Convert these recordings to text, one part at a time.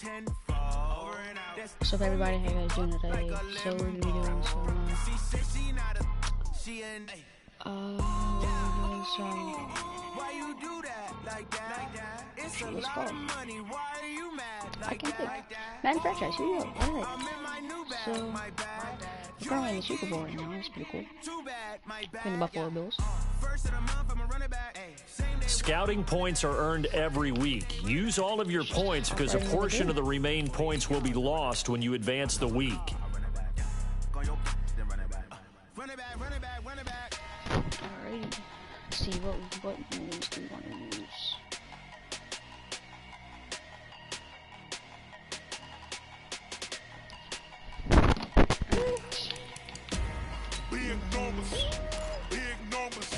What's up, everybody? How you guys doing today? So we're gonna be doing some what's it called? I can pick Madden franchise. Here you go. Alright. So we're currently in the Super Bowl right now. That's pretty cool. Playing the Buffalo Bills. Scouting points are earned every week. Use all of your points because a portion of the remaining points will be lost when you advance the week. Alright. Let's see what moves do we want to use. Big numbers,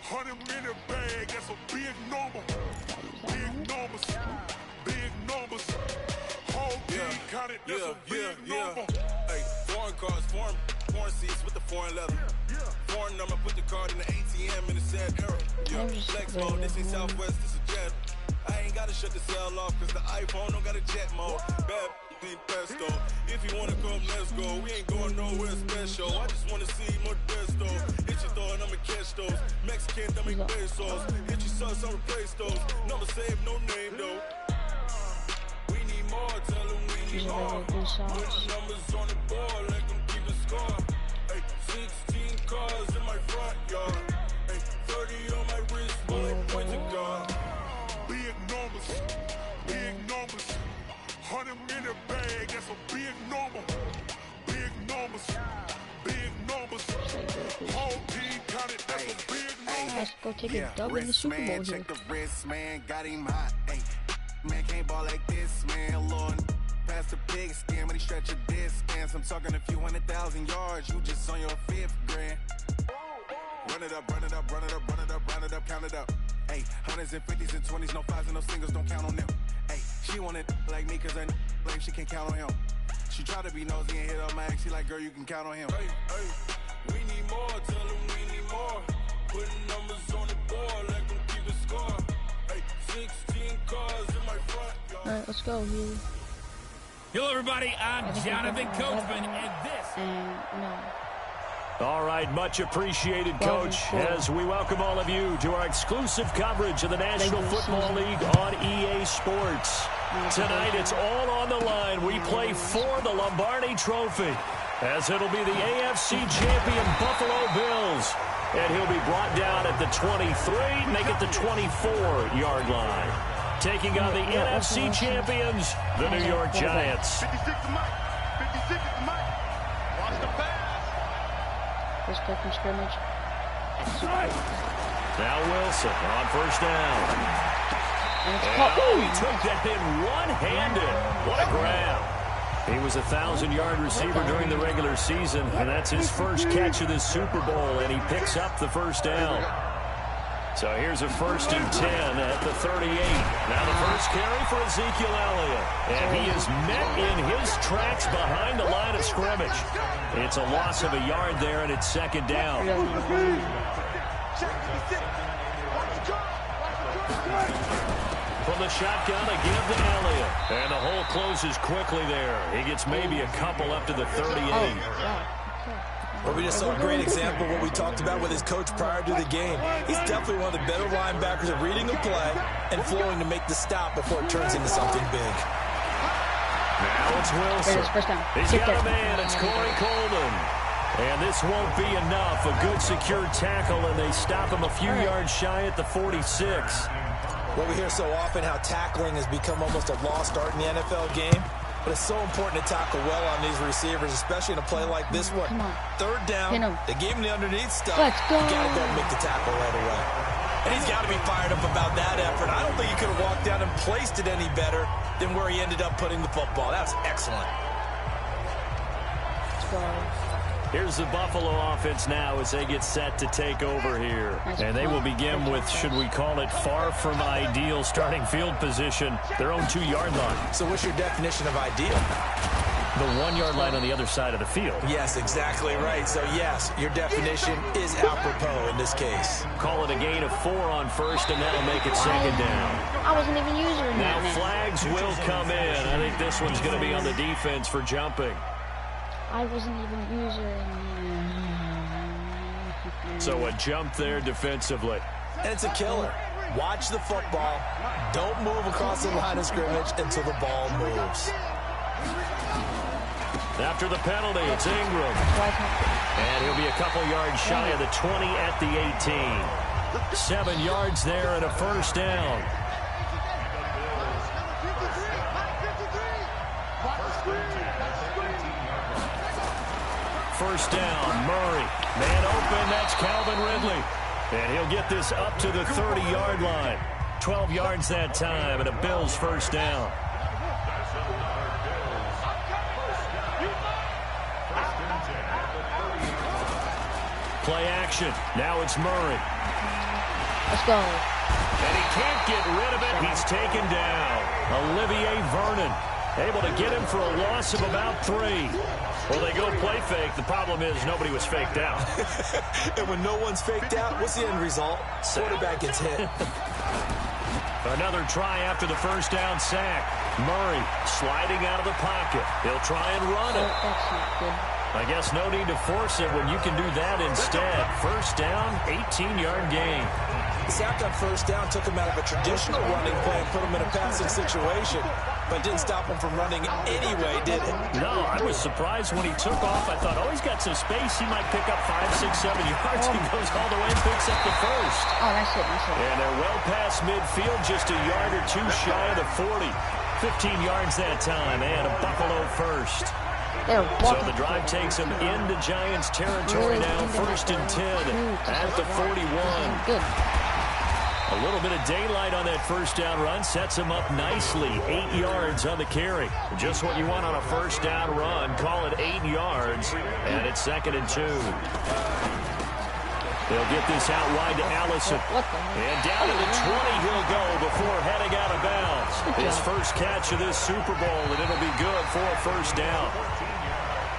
100-minute bag, that's a big number. Big numbers, whole team counted, that's a big number. Hey, foreign cars, foreign seats with the foreign leather. Foreign number, put the card in the ATM in the sad era. Flex mode, this ain't Southwest, this is Jet. I ain't gotta shut the cell off, cause the iPhone don't got a jet mode. Bad pesto. If you wanna come, let's go. We ain't going nowhere special. I just wanna see more desto. Hit your throw and I'ma catch those. Mexican, don't make pesos. Hit your sauce, I'll replace those. Number save, no name though. We need more, tell them we need more. Put the numbers on the board, let them keep a score. Hey, 16 cars in my front yard. Hey, 30 on my wrist, bullet point to God. Big numbers, 100-minute bag, that's a big number. Big numbers, whole team counted, that's a big number. Let's go take a dub in the Super Bowl here. Check the wrist, man, got him hot. Ay, man can't ball like this, man. Lord, past the pig skin, when he stretch a distance. I'm talking a few 100,000 yards, you just on your 5th grand. Run it up, count it up. Ay, hundreds and 50s and 20s, no 5s and no singles, don't count on them. Ay, she want it like me, cause I blame she can't count on him. She try to be nosy and hit up my ex, she like, girl, you can count on him. Hey, we need more, tell them we need more. Putting numbers on the board, let them keep a score. Hey, 16 cars in my front yard. Alright, let's go here. Hello, everybody. I'm Jonathan Coachman, and this. No. All right, much appreciated, Coach, as we welcome all of you to our exclusive coverage of the National Football League on EA Sports. Tonight, it's all on the line. We play for the Lombardi Trophy, as it'll be the AFC champion Buffalo Bills. And he'll be brought down at the 23, make it the 24-yard line. Taking on the NFC champions, the New York Giants. 56 to Mike. 56 to Mike. Watch the pass. Let's go from scrimmage. Now Wilson on first down. And he took that in one-handed. What a grab. He was a 1,000-yard receiver during the regular season, and that's his first catch of the Super Bowl, and he picks up the first down. So here's a 1st and 10 at the 38. Now the first carry for Ezekiel Elliott. And he is met in his tracks behind the line of scrimmage. It's a loss of a yard there, and it's 2nd down. From the shotgun, a give to Elliott. And the hole closes quickly there. He gets maybe a couple up to the 38. Well, we just saw a great example of what we talked about with his coach prior to the game. He's definitely one of the better linebackers at reading the play and flowing to make the stop before it turns into something big. Now it's Wilson. He's got a man. It's Corey Coleman. And this won't be enough. A good secured tackle, and they stop him a few yards shy at the 46. Well, we hear so often how tackling has become almost a lost art in the NFL game. But it's so important to tackle well on these receivers, especially in a play like this one. 3rd down, they gave him the underneath stuff. Let's go. You got to go and make the tackle right away. And he's got to be fired up about that effort. I don't think he could have walked down and placed it any better than where he ended up putting the football. That was excellent. Let's go. Here's the Buffalo offense now as they get set to take over here. And they will begin with, should we call it, far from ideal starting field position, their own 2-yard line. So what's your definition of ideal? The 1-yard line on the other side of the field. Yes, exactly right. So, yes, your definition is apropos in this case. Call it a gain of 4 on first, and that'll make it 2nd down. I wasn't even using Now that. flags flags will come in. I think this one's going to be on the defense for jumping. I wasn't even using. So a jump there defensively. And it's a killer. Watch the football. Don't move across the line of scrimmage until the ball moves. After the penalty, it's Ingram. And he'll be a couple yards shy of the 20 at the 18. 7 yards there and a first down. First down, Murray. Man open, that's Calvin Ridley. And he'll get this up to the 30-yard line. 12 yards that time, and a Bills first down. Play action. Now it's Murray. Let's go. And he can't get rid of it. He's taken down. Olivier Vernon able to get him for a loss of about 3. Well, they go play fake. The problem is nobody was faked out. And when no one's faked out, what's the end result? Quarterback gets hit. Another try after the first down sack. Murray sliding out of the pocket. He'll try and run it. That's not good. I guess no need to force it when you can do that instead. First down, 18-yard gain. The sack on first down took him out of a traditional running play and put him in a passing situation, but didn't stop him from running anyway, did it? No, I was surprised when he took off. I thought, oh, he's got some space. He might pick up 5, 6, 7 yards. He goes all the way and picks up the first. Oh, that's it. That's it. And they're well past midfield, just a yard or two shy of the 40. 15 yards that time, and a Buffalo first. So the drive takes them into Giants territory now. First and 10 at the 41. Good. A little bit of daylight on that first down run sets him up nicely. 8 yards on the carry. Just what you want on a first down run. Call it 8 yards, and it's 2nd and 2. They'll get this out wide to Allison. And down to the 20 he'll go before heading out of bounds. His first catch of this Super Bowl, and it'll be good for a first down.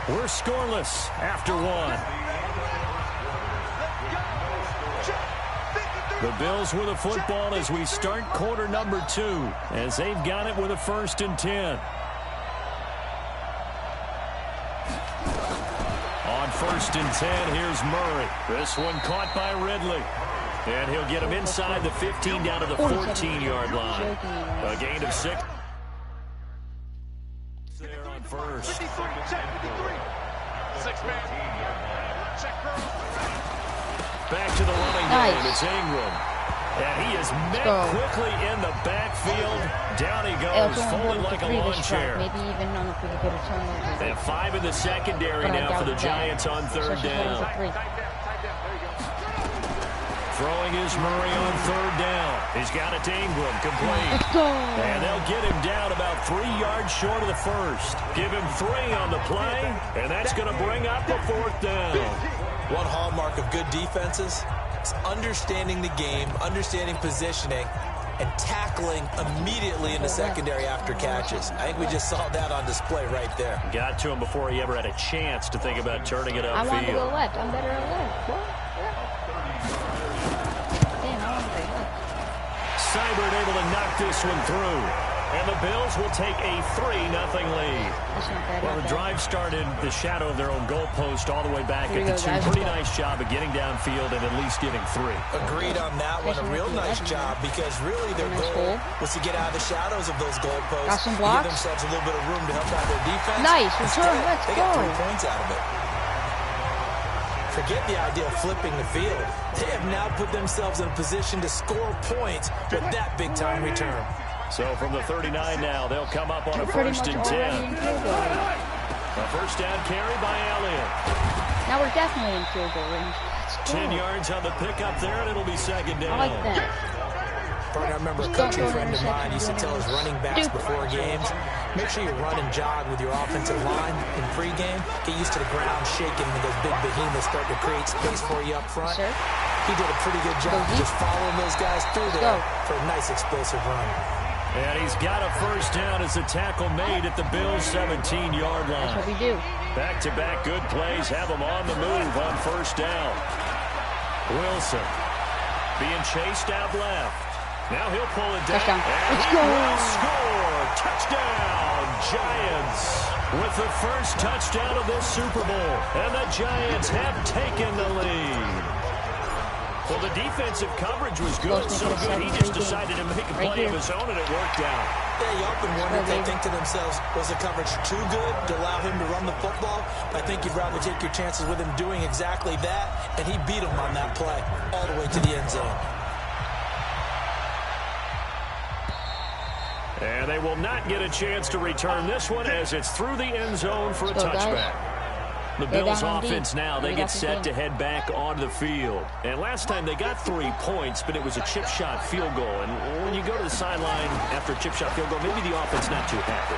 We're scoreless after 1. The Bills with the football as we start quarter number 2, as they've got it with a first and 10. On first and 10, here's Murray. This one caught by Ridley. And he'll get him inside the 15 down to the 14-yard line. A gain of 6. There on first. 6-man. Back to the running game. It's Ingram. And he is met quickly in the backfield. Down he goes, folded like a lawn chair. Maybe even on if we could get a turnover. And 5 in the secondary now for the Giants on third down. Throwing is Murray on third down. He's got it to Ingram, complete. Let's go. And they'll get him down about 3 yards short of the first. Give him 3 on the play, and that's going to bring up a 4th down. One hallmark of good defenses is understanding the game, understanding positioning, and tackling immediately in the secondary after catches. I think we just saw that on display right there. Got to him before he ever had a chance to think about turning it upfield. I want to go left. I'm better at left. What? Damn, I want to go left. Seibert able to knock this one through. And the Bills will take a 3-0 lead. Well, the drive started the shadow of their own goalpost all the way back at the 2. Pretty nice job of getting downfield and at least getting 3. Agreed on that one. A real nice job because really their goal was to get out of the shadows of those goalposts. Got some blocks. Give themselves a little bit of room to help out their defense. Nice return. Let's go. They got 3 points out of it. Forget the idea of flipping the field. They have now put themselves in a position to score points with that big-time return. So from the 39 now, they'll come up on a first and 10. A first down carry by Elliott. Now we're definitely in field goal range. 10 yards on the pickup there, and it'll be second down. I like that. I remember a coaching friend of mine used to tell his running backs before games, make sure you run and jog with your offensive line in pregame. Get used to the ground shaking when those big behemoths start to create space for you up front. Sure. He did a pretty good job just following those guys through there for a nice explosive run. And he's got a first down as the tackle made at the Bills' 17-yard line. That's what we do. Back-to-back good plays have them on the move on first down. Wilson being chased out left. Now he'll pull it down. Let's go. Will score. with the first touchdown of this Super Bowl. And the Giants have taken the lead. Well, the defensive coverage was good, so good he just decided to make a play of his own, and it worked out. Yeah, you often wonder if they think to themselves, was the coverage too good to allow him to run the football? I think you'd rather take your chances with him doing exactly that, and he beat him on that play all the way to the end zone. And they will not get a chance to return this one as it's through the end zone for a touchback. The Bills offense now, they get set to head back onto the field. And last time they got 3 points, but it was a chip shot field goal. And when you go to the sideline after a chip shot field goal, maybe the offense not too happy.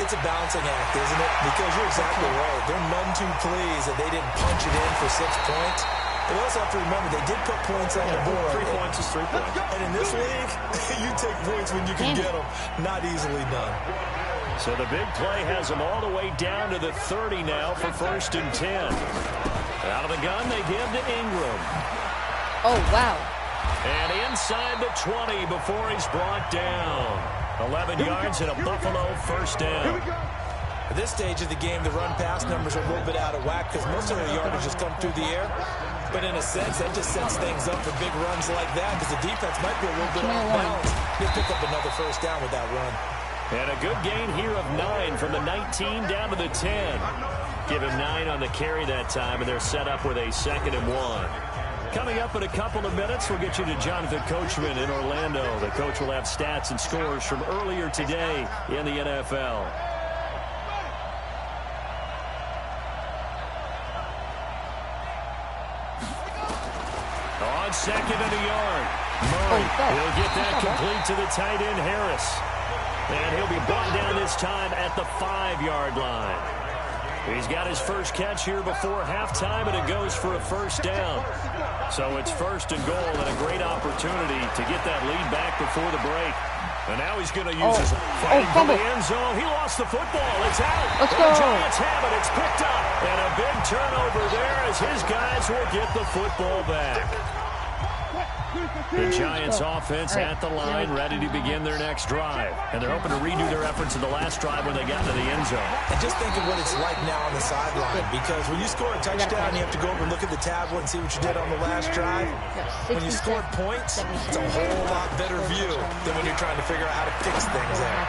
It's a balancing act, isn't it? Because you're exactly right. They're none too pleased that they didn't punch it in for 6 points. But we also have to remember they did put points on the board. 3 points is 3 points. And in this league, you take points when you can get them. Not easily done. So the big play has them all the way down to the 30 now for 1st and 10. Out of the gun, they give to Ingram. Oh, wow. And inside the 20 before he's brought down. 11 yards and a Buffalo 1st down. At this stage of the game, the run-pass numbers are a little bit out of whack because most of their yardage has come through the air. But in a sense, that just sets things up for big runs like that because the defense might be a little bit off balance. He'll pick up another 1st down with that run. And a good gain here of 9 from the 19 down to the 10. Give him 9 on the carry that time, and they're set up with a 2nd and 1. Coming up in a couple of minutes, we'll get you to Jonathan Coachman in Orlando. The coach will have stats and scores from earlier today in the NFL. On 2nd and a yard. Murray will get that complete to the tight end, Harris. And he'll be brought down this time at the 5-yard line. He's got his first catch here before halftime, and it goes for a 1st down. So it's 1st and goal, and a great opportunity to get that lead back before the break. And now he's going to use his fighting for the end zone. He lost the football. It's out. Let's go. The Giants have it. It's picked up. And a big turnover there as his guys will get the football back. The Giants offense at the line, ready to begin their next drive. And they're hoping to redo their efforts in the last drive when they got to the end zone. And just think of what it's like now on the sideline, because when you score a touchdown, you have to go over and look at the tablet and see what you did on the last drive. When you scored points, it's a whole lot better view than when you're trying to figure out how to fix things there.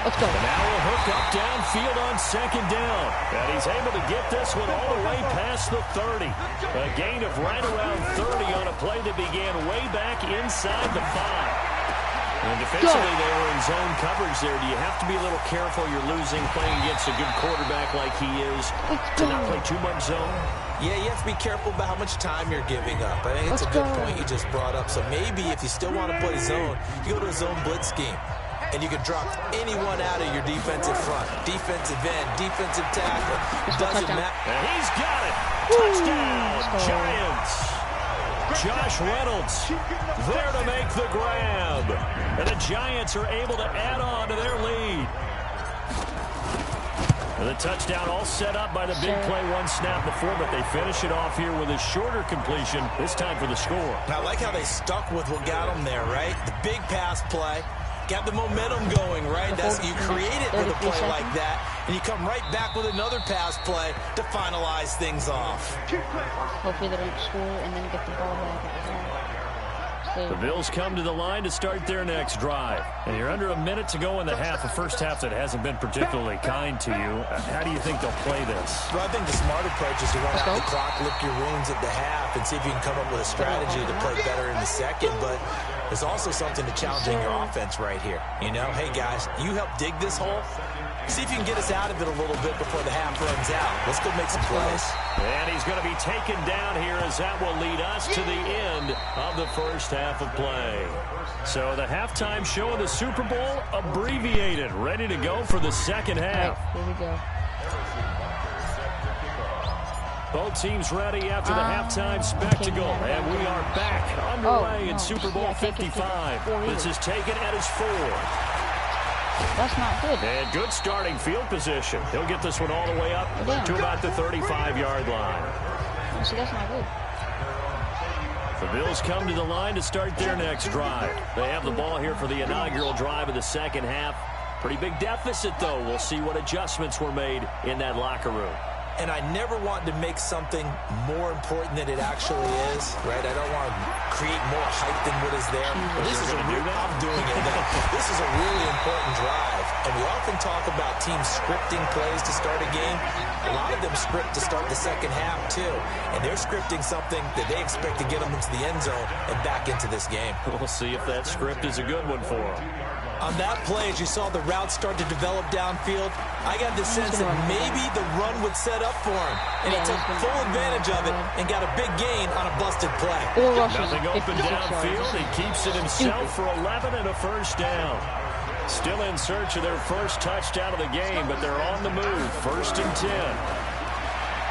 Let's go. And now we'll hook up downfield on 2nd down. And he's able to get this one all the way past the 30. A gain of right around 30 on a play that began way back inside the 5. And defensively, they were in zone coverage there. Do you have to be a little careful? You're losing playing against a good quarterback like he is to not play too much zone? Yeah, you have to be careful about how much time you're giving up. I think it's a good point you just brought up. So maybe if you still want to play zone, you go to a zone blitz scheme. And you can drop anyone out of your defensive front. Defensive end, defensive tackle. Doesn't matter. And he's got it. Touchdown, Giants. Josh Reynolds there to make the grab. And the Giants are able to add on to their lead. And the touchdown all set up by the big play one snap before, but they finish it off here with a shorter completion, this time for the score. And I like how they stuck with what got them there, right? The big pass play. Got the momentum going, right? That's you create it with a play like that, and you come right back with another pass play to finalize things off. Hopefully they don't score and then get the ball back at the half. The Bills come to the line to start their next drive. And you're under a minute to go in the half, a first half that hasn't been particularly kind to you. How do you think they'll play this? Well, I think the smart approach is to run out the clock, lick your wounds at the half, and see if you can come up with a strategy to play better in the second. But there's also something to challenging your offense right here. You know, hey, guys, you help dig this hole. See if you can get us out of it a little bit before the half runs out. Let's go make some plays. And he's going to be taken down here as that will lead us to the end of the first half of play. So the halftime show of the Super Bowl abbreviated, ready to go for the second half. Here we go. Both teams ready after the halftime spectacle. And we are back underway in Super Bowl 55. This is taken at his 4. That's not good. And good starting field position. He'll get this one all the way up to about the 35-yard line. See, that's not good. The Bills come to the line to start their next drive. They have the ball here for the inaugural drive of the second half. Pretty big deficit, though. We'll see what adjustments were made in that locker room. And I never want to make something more important than it actually is, right? I don't want to create more hype than what is there. But this is I'm doing it. This is a really important drive. And we often talk about teams scripting plays to start a game. A lot of them script to start the second half, too. And they're scripting something that they expect to get them into the end zone and back into this game. We'll see if that script is a good one for them. On that play, as you saw the route start to develop downfield, I got the sense that maybe the run would set up for him. And he took full advantage of it and got a big gain on a busted play. Nothing open downfield. He keeps it himself for 11 and a first down. Still in search of their first touchdown of the game, but they're on the move. 1st and 10.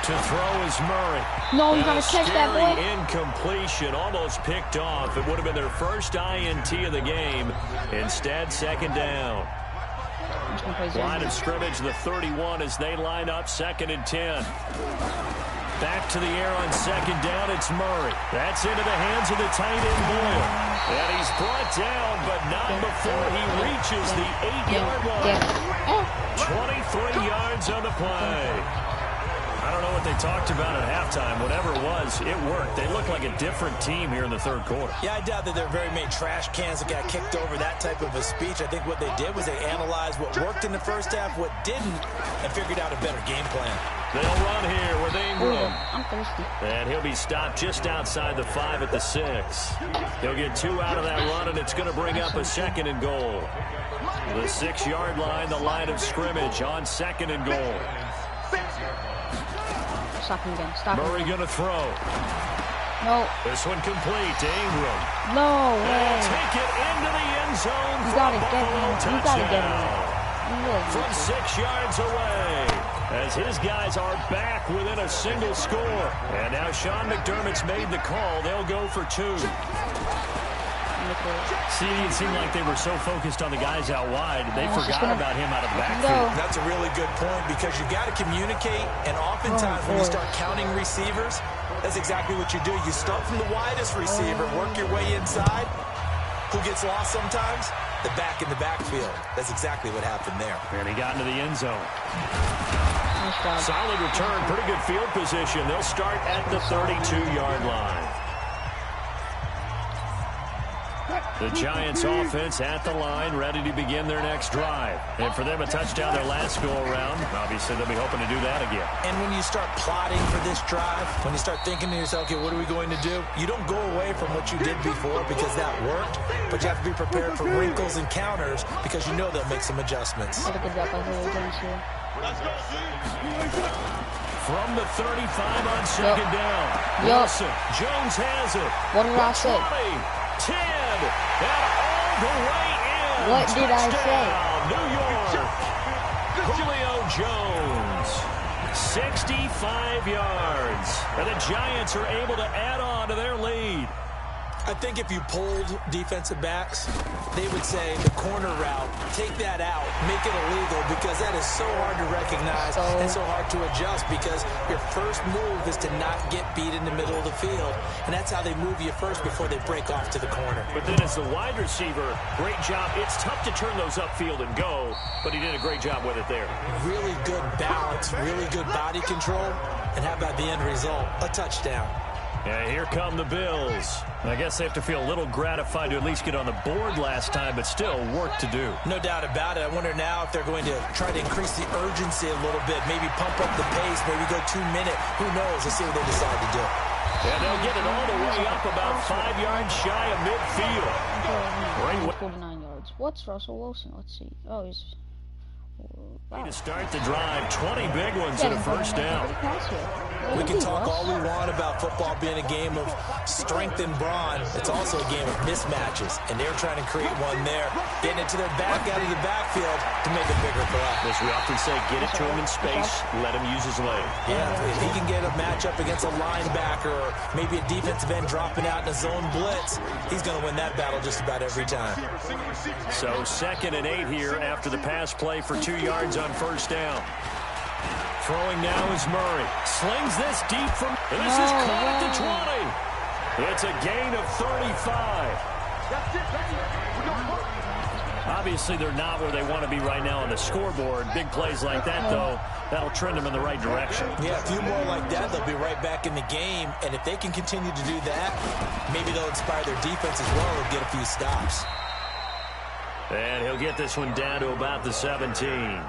To throw is Murray. No, you gotta catch that, boy. Incompletion, almost picked off. It would have been their first INT of the game. Instead, 2nd down. Line of scrimmage, the 31 as they line up 2nd and 10. Back to the air on 2nd down, it's Murray. That's into the hands of the tight end Boyle. And he's brought down, but not before he reaches the 8-yard line. 23 yards on the play. I don't know what they talked about at halftime. Whatever it was, it worked. They look like a different team here in the 3rd quarter. Yeah, I doubt that there are very many trash cans that got kicked over, that type of a speech. I think what they did was they analyzed what worked in the first half, what didn't, and figured out a better game plan. They'll run here with Ingram. I'm thirsty. And he'll be stopped just outside the 5 at the 6. He'll get 2 out of that run, and it's going to bring up a 2nd and goal. The 6-yard line, the line of scrimmage on 2nd and goal. Stop him again. Stop Murray him. gonna throw. No. This one complete to Ingram. No way. Take it into the end zone. You gotta get him. You gotta get him. From 6 yards away. As his guys are back within a single score. And now Sean McDermott's made the call. They'll go for 2. See, it seemed like they were so focused on the guys out wide, they forgot about him out of the backfield. That's a really good point because you got to communicate, and oftentimes when you start counting receivers, that's exactly what you do. You start from the widest receiver, work your way inside. Who gets lost sometimes? The back in the backfield. That's exactly what happened there. And he got into the end zone. Solid return, pretty good field position. They'll start at the 32-yard line. The Giants offense at the line, ready to begin their next drive. And for them, a touchdown their last go-around. Obviously, they'll be hoping to do that again. And when you start plotting for this drive, when you start thinking to yourself, okay, what are we going to do? You don't go away from what you did before because that worked, but you have to be prepared for wrinkles and counters because you know they'll make some adjustments. From the 35 on 2nd down. Wilson, Jones has it. What did I say? 10, and all the way in. What did I say? New York. Julio Jones, 65 yards. And the Giants are able to add on to their lead. I think if you polled defensive backs, they would say the corner route, take that out, make it illegal, because that is so hard to recognize and so hard to adjust because your first move is to not get beat in the middle of the field. And that's how they move you first before they break off to the corner. But then as the wide receiver, great job. It's tough to turn those upfield and go, but he did a great job with it there. Really good balance, really good body control. And how about the end result? A touchdown. And here come the Bills. I guess they have to feel a little gratified to at least get on the board last time, but still work to do. No doubt about it. I wonder now if they're going to try to increase the urgency a little bit, maybe pump up the pace, maybe go 2-minute. Who knows? Let's see what they decide to do. And they'll get it all the way up about 5 yards shy of midfield. 49 yards. What's Russell Wilson? Let's see. Oh, he's... Wow. To start the drive, 20 big ones and a first down. We can talk all we want about football being a game of strength and brawn. It's also a game of mismatches, and they're trying to create one there, getting it to their back out of the backfield to make it bigger for us. As we often say, get it to him in space, let him use his leg. Yeah, if he can get a matchup against a linebacker or maybe a defensive end dropping out in a zone blitz, he's going to win that battle just about every time. So 2nd and 8 here after the pass play for 2 yards on first down. Throwing now is Murray. Slings this deep from... And this is caught at the 20. It's a gain of 35. On Obviously, they're not where they want to be right now on the scoreboard. Big plays like that, though, that'll trend them in the right direction. Yeah, a few more like that, they'll be right back in the game. And if they can continue to do that, maybe they'll inspire their defense as well and get a few stops. And he'll get this one down to about the 17.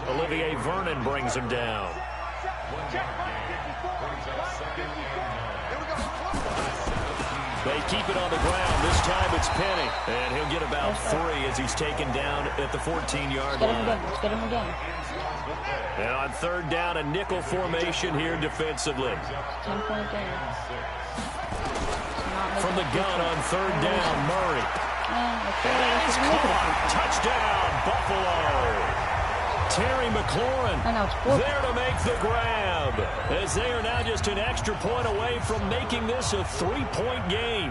Olivier Vernon brings him down. They keep it on the ground. This time it's Penny. And he'll get about 3 as he's taken down at the 14-yard line. Let's get him again. And on third down, a nickel formation here defensively. 10-point game. From the gun on third down, Murray. And that is caught. Touchdown, Buffalo. Terry McLaurin there to make the grab, as they are now just an extra point away from making this a 3-point game.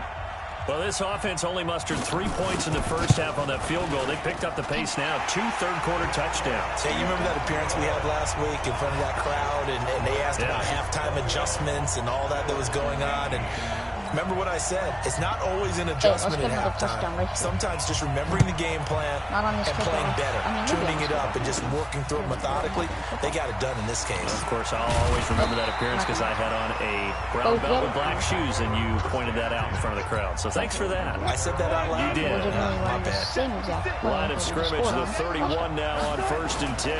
Well, this offense only mustered 3 points in the first half on that field goal. They picked up the pace now. 2 third-quarter touchdowns. Hey, you remember that appearance we had last week in front of that crowd, and they asked about halftime adjustments and all that was going on, and remember what I said. It's not always an adjustment at halftime. Sometimes just remembering the game plan and playing better, tuning it up and just working through it methodically. They got it done in this case. Of course, I'll always remember that appearance because I had on a brown belt with black shoes, and you pointed that out in front of the crowd. So thanks for that. I said that out loud. You did. My bad. Line of scrimmage, the 31 now on 1st and 10.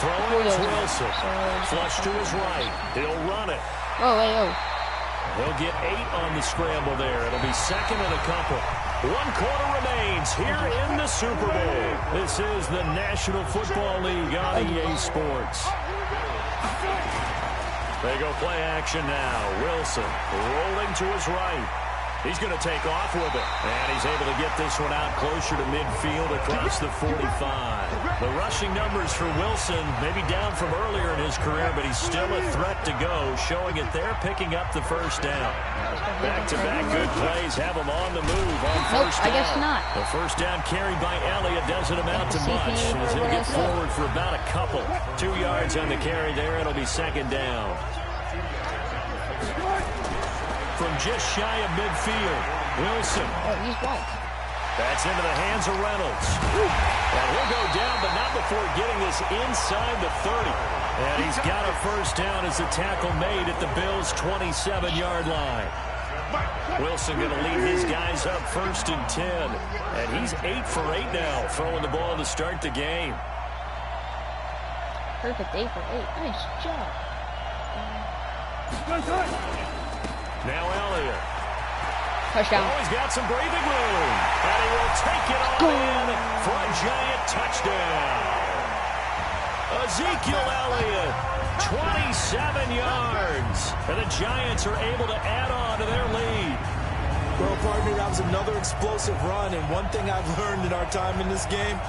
Throwing is Wilson. Flush to his right. He'll run it. He'll get 8 on the scramble there. It'll be second and a couple. 1 quarter remains here in the Super Bowl. This is the National Football League on EA Sports. They go play action now. Wilson rolling to his right. He's going to take off with it. And he's able to get this one out closer to midfield across the 45. The rushing numbers for Wilson may be down from earlier in his career, but he's still a threat to go, showing it there, picking up the first down. Back-to-back good plays have him on the move on first down. I guess not. The first down carried by Elliott doesn't amount to much, as he'll get forward for about a couple. 2 yards on the carry there. It'll be second down. From just shy of midfield, Wilson. He's white. That's into the hands of Reynolds. And he'll go down, but not before getting this inside the 30. And he's got a first down as the tackle made at the Bills' 27-yard line. Wilson going to lead his guys up 1st and 10. And he's 8 for 8 now, throwing the ball to start the game. Perfect 8 for 8. Nice job. Now Elliott. Touchdown. Oh, he's got some breathing room. And he will take it on in for a giant touchdown. Ezekiel Elliott, 27 yards. And the Giants are able to add on to their lead. Well, partner, that was another explosive run. And one thing I've learned in our time in this game,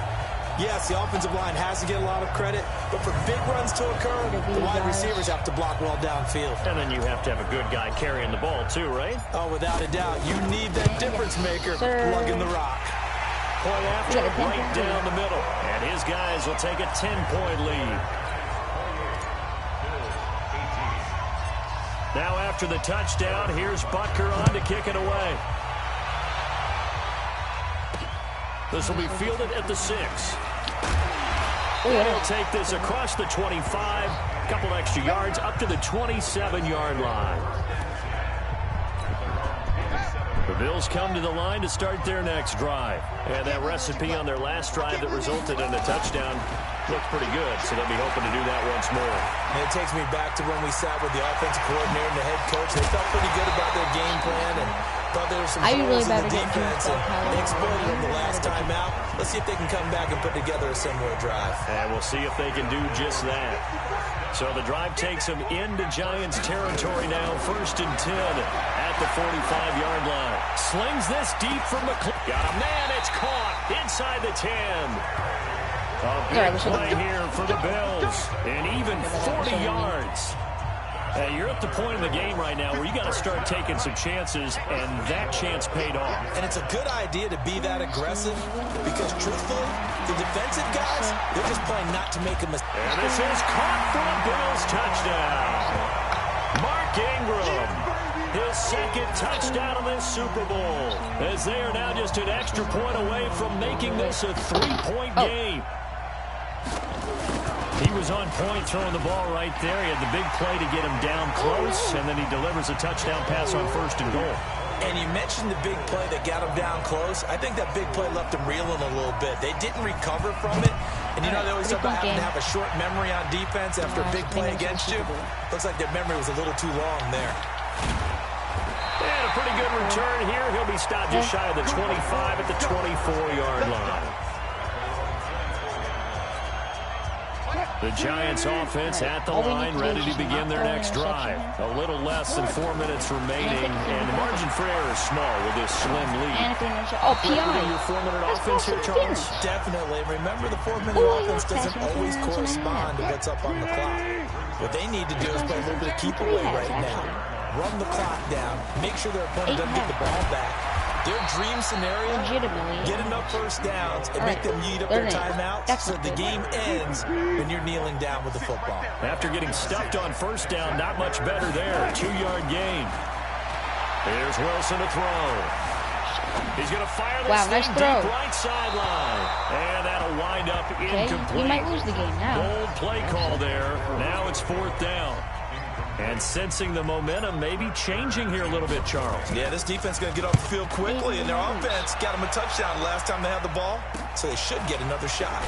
yes, the offensive line has to get a lot of credit, but for big runs to occur, the wide receivers have to block well downfield. And then you have to have a good guy carrying the ball too, right? Oh, without a doubt. You need that difference maker plugging the rock. Point after, right down the middle. And his guys will take a 10-point lead. Now after the touchdown, here's Butker on to kick it away. This will be fielded at the 6. He'll take this across the 25, a couple extra yards, up to the 27-yard line. The Bills come to the line to start their next drive. And that recipe on their last drive that resulted in a touchdown looked pretty good, so they'll be hoping to do that once more. And it takes me back to when we sat with the offensive coordinator and the head coach. They felt pretty good about their game plan and thought there were some holes in the defense, and they exploited them the last time out. Let's see if they can come back and put together a similar drive. And we'll see if they can do just that. So the drive takes them into Giants territory now, 1st and 10 at the 45-yard line. Slings this deep from McClellan. Got a man, it's caught inside the 10. A big play here for the Bills, and even 40 yards. You're at the point in the game right now where you got to start taking some chances, and that chance paid off. And it's a good idea to be that aggressive because, truthfully, the defensive guys, they're just playing not to make a mistake. And this is caught for a Bills touchdown. Mark Ingram. his second touchdown of this Super Bowl, as they are now just an extra point away from making this a 3-point game. He was on point throwing the ball right there. He had the big play to get him down close, and then he delivers a touchdown pass on 1st and goal. And you mentioned the big play that got him down close. I think that big play left him reeling a little bit. They didn't recover from it. And you know, they always talk about having to have a short memory on defense after a big play against you. Looks like their memory was a little too long there. And a pretty good return here. He'll be stopped just shy of the 25 at the 24-yard line. The Giants offense at the line, ready to begin their next drive. A little less than 4 minutes remaining, and the margin for error is small with this slim lead. Oh, PI. Your 4-minute offense here, Charles? Definitely. Remember, the 4-minute offense doesn't always correspond to what's up on the clock. What they need to do is play a little bit of keep away right now. Run the clock down. Make sure their opponent doesn't get the ball back. Their dream scenario, get enough first downs and make them eat up their timeouts so the game ends when you're kneeling down with the football. After getting stuffed on 1st down, not much better there. 2-yard gain. Here's Wilson to throw. He's going to fire this thing deep right sideline. And that'll wind up incomplete. We might lose the game now. Bold play call there. Now it's 4th down. And sensing the momentum maybe changing here a little bit, Charles. Yeah, this defense is going to get off the field quickly, and their offense got them a touchdown last time they had the ball, so they should get another shot.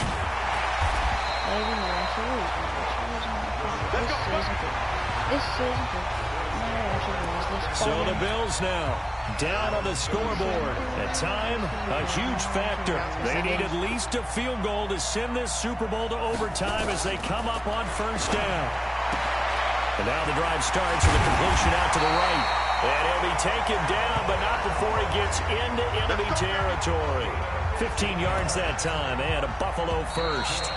So the Bills now down on the scoreboard. At time, a huge factor. They need at least a field goal to send this Super Bowl to overtime as they come up on 1st down. And now the drive starts with a completion out to the right. And he'll be taken down, but not before he gets into enemy territory. 15 yards that time, and a Buffalo first.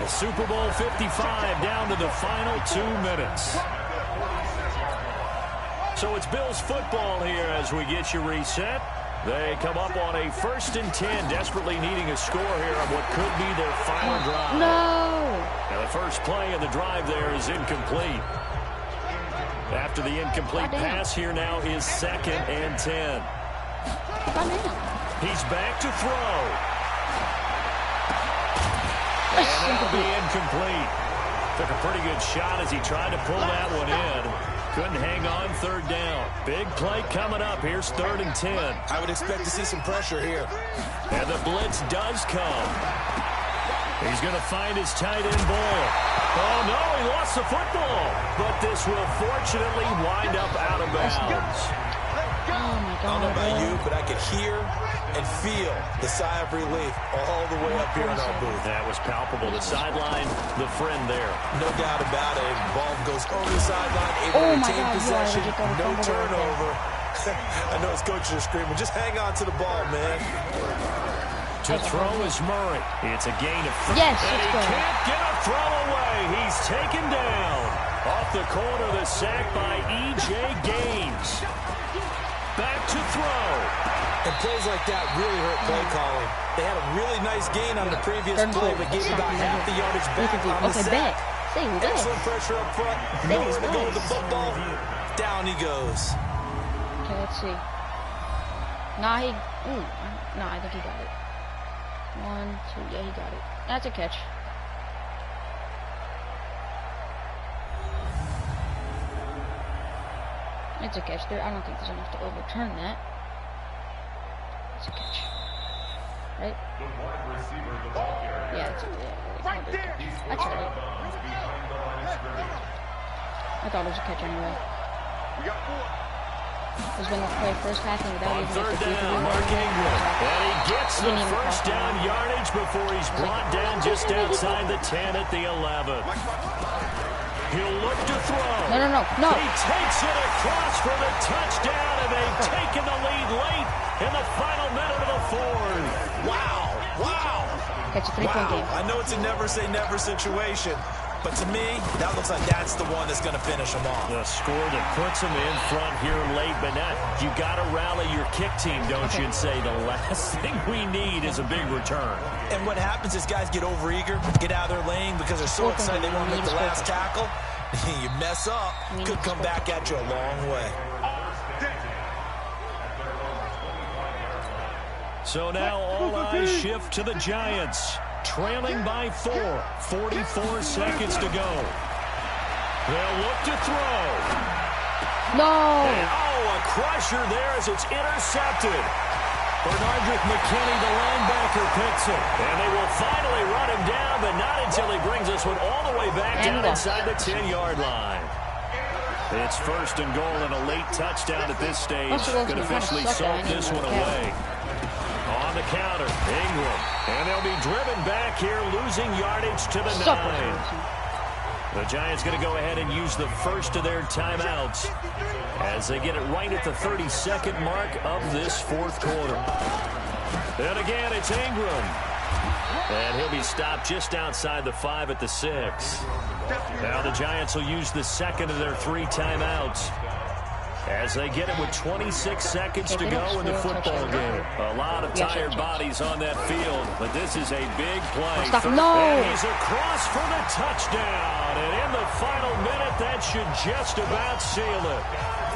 The Super Bowl 55 down to the final 2 minutes. So it's Bills football here as we get you reset. They come up on a 1st and 10, desperately needing a score here on what could be their final drive. No! And the first play of the drive there is incomplete. After the incomplete pass, here now is 2nd and 10. He's back to throw. And that'll be incomplete. Took a pretty good shot as he tried to pull that one in. Couldn't hang on 3rd down. Big play coming up. Here's 3rd and 10. I would expect to see some pressure here. And the blitz does come. He's going to find his tight end Boyle. Oh, no, he lost the football. But this will fortunately wind up out of bounds. Oh, my God. I don't know about you, but I could hear and feel the sigh of relief all the way up here in our booth. That was palpable. The sideline, the friend there. No doubt about it. Ball goes over the sideline, able to retain possession, no turnover. I know his coaches are screaming, just hang on to the ball, man. To throw is Murray. It's a gain of 3. Yes, and he can't get a throw away. He's taken down. Off the corner, the sack by E.J. Gaines. Back to throw. And plays like that really hurt play calling. They had a really nice gain on the previous play, but gave about half the yardage back on the sack. Excellent pressure up front. Nowhere to go with the football. Down he goes. Okay, let's see. Nah, I think he got it. 1, 2, yeah, he got it. That's a catch. It's a catch there. I don't think there's enough to overturn that. It's a catch. Right? Yeah, it's a catch. That's alright. I thought it was a catch anyway. Because when they play first half and without even third down, Mark Ingram. And he gets the first down yardage before he's brought down just outside the 10 at the 11. He'll look to throw. No. He takes it across for the touchdown, and they've taken the lead late in the final minute of the fourth. Wow. It's a 3-point game. I know it's a never-say-never situation, but to me, that looks like that's the one that's going to finish them off. The score that puts them in front here late, but now you got to rally your kick team, don't you, and say the last thing we need is a big return. And what happens is guys get overeager, get out of their lane because they're so excited they want to make the last tackle. You mess up, could come back at you a long way. So now all eyes shift to the Giants, trailing by 4, 44 seconds to go. They'll look to throw. No. And, a crusher there as it's intercepted. Bernardrick McKinney, the linebacker, picks it. And they will finally run him down, but not until he brings this one all the way back down inside the 10-yard line. It's 1st and goal and a late touchdown at this stage. Could officially salt this one away. On the counter, Ingram. And they'll be driven back here, losing yardage to the 9. The Giants going to go ahead and use the first of their timeouts as they get it right at the 32nd mark of this 4th quarter. And again, it's Ingram. And he'll be stopped just outside the 5 at the 6. Now the Giants will use the second of their 3 timeouts as they get it with 26 seconds to go in the football game. A lot of tired bodies on that field, but this is a big play. And he's across for the touchdown. And in the final minute, that should just about seal it.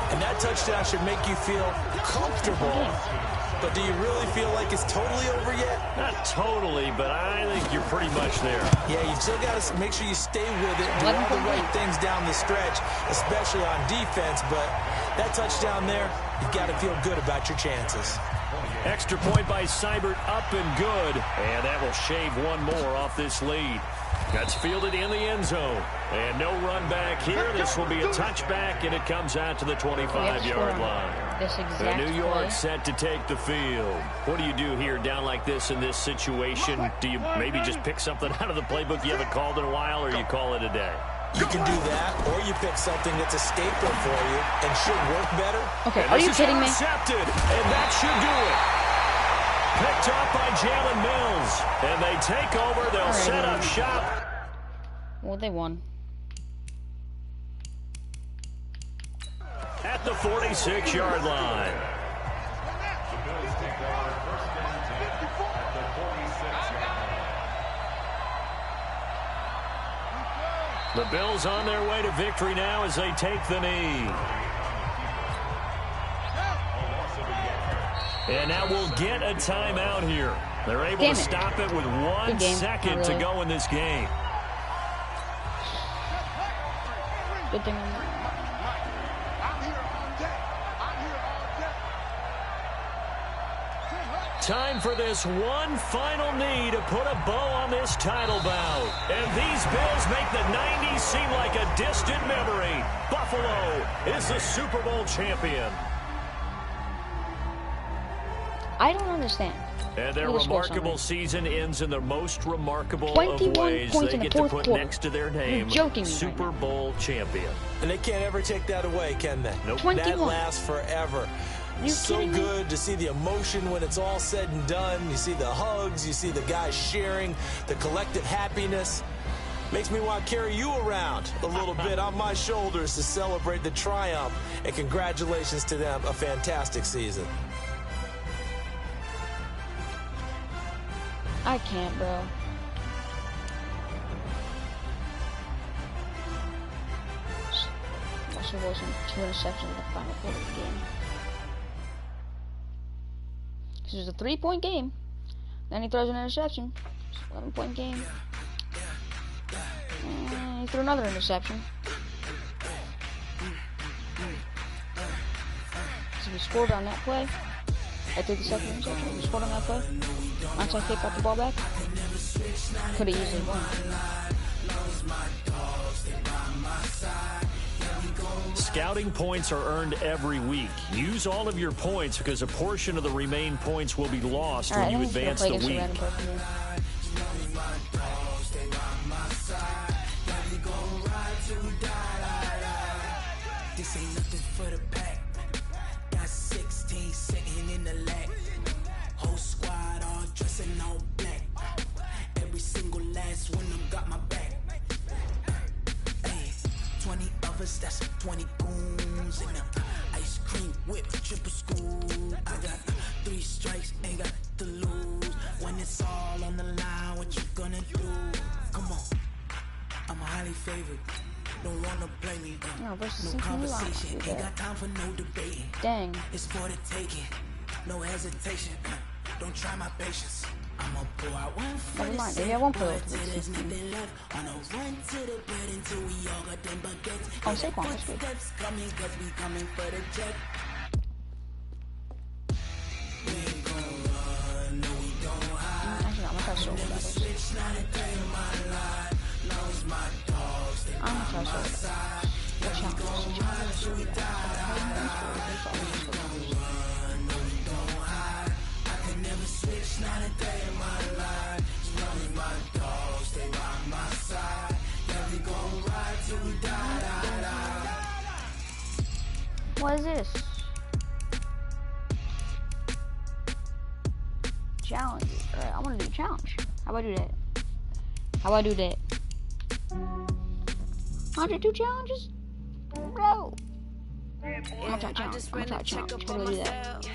And that touchdown should make you feel comfortable. But do you really feel like it's totally over yet? Not totally, but I think you're pretty much there. Yeah, you've still got to make sure you stay with it and do all the right things down the stretch, especially on defense. But that touchdown there, you've got to feel good about your chances. Extra point by Seibert, up and good. And that will shave one more off this lead. That's fielded in the end zone. And no run back here. This will be a touchback, and it comes out to the 25-yard line. The New York set to take the field. What do you do here down like this in this situation? Do you maybe just pick something out of the playbook you haven't called in a while, or you call it a day? You can do that, or you pick something that's a scapegoat for you and should work better. Okay, are you kidding me? Intercepted, and that should do it. Picked up by Jalen Mills, and they take over. They'll set up shop. Well, they won. At the 46-yard line. The Bills on their way to victory now as they take the knee. And now we'll get a timeout here. They're able to stop it with 1 second to go in this game. Good thing. Time for this one final knee to put a bow on this title bout. And these Bills make the 90s seem like a distant memory. Buffalo is the Super Bowl champion. I don't understand. And their remarkable season ends in the most remarkable of ways. They get to put next to their name Super Bowl champion. And they can't ever take that away, can they? Nope. That lasts forever. So good to see the emotion when it's all said and done. You see the hugs, you see the guys sharing, the collective happiness. Makes me want to carry you around a little bit on my shoulders to celebrate the triumph. And congratulations to them, a fantastic season. I can't, bro. Russell Wilson, 2 interceptions in the final quarter of the game. This was a 3-point game. Then he throws an interception. 11-point game. And he threw another interception. So we scored on that play. I threw the second interception. We scored on that play. Onside kick, got the ball back. Could have easily won. Scouting points are earned every week. Use all of your points because a portion of the remaining points will be lost when you advance the week. This ain't nothing for the pack. Got 16 sitting in the lap. Whole squad all dressing all black. Every single last one of them got my back. Hey, 20 of us, that's 20 goons. And the ice cream whip, triple school. I got 3 strikes, ain't got to lose. When it's all on the line, what you gonna do? Come on, I'm highly favored. Don't wanna play me, no conversation, ain't got time for no debating. Dang. It's for the taking, no hesitation. Don't try my patience. I'ma pour out one for never the mind, set. maybe I won't put Run it till to there's 16. nothing left. On a run to the bed until we all got them baguettes. Oh, Saquon, that's good. Footsteps coming, cause we coming for the jet. We ain't gon' run, no we don't hide. Actually, I'm gonna try solo Never battles. switch, not a day in my life. Long as my dogs, they I'm by gonna try my solo side. Yeah, we gon' ride till we switch, not a day in my life. As long as my dogs stay by my side. Yeah, we gon' ride till we die. What is this? Challenge. Alright, I want to do a challenge. How about I do that? How about I do that? 102 challenges? Bro. I'm gonna try challenge. I'm gonna try challenge. How do I do that?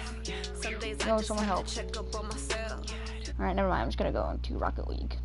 Yo, someone help. Alright, never mind. I'm just gonna go into Rocket League.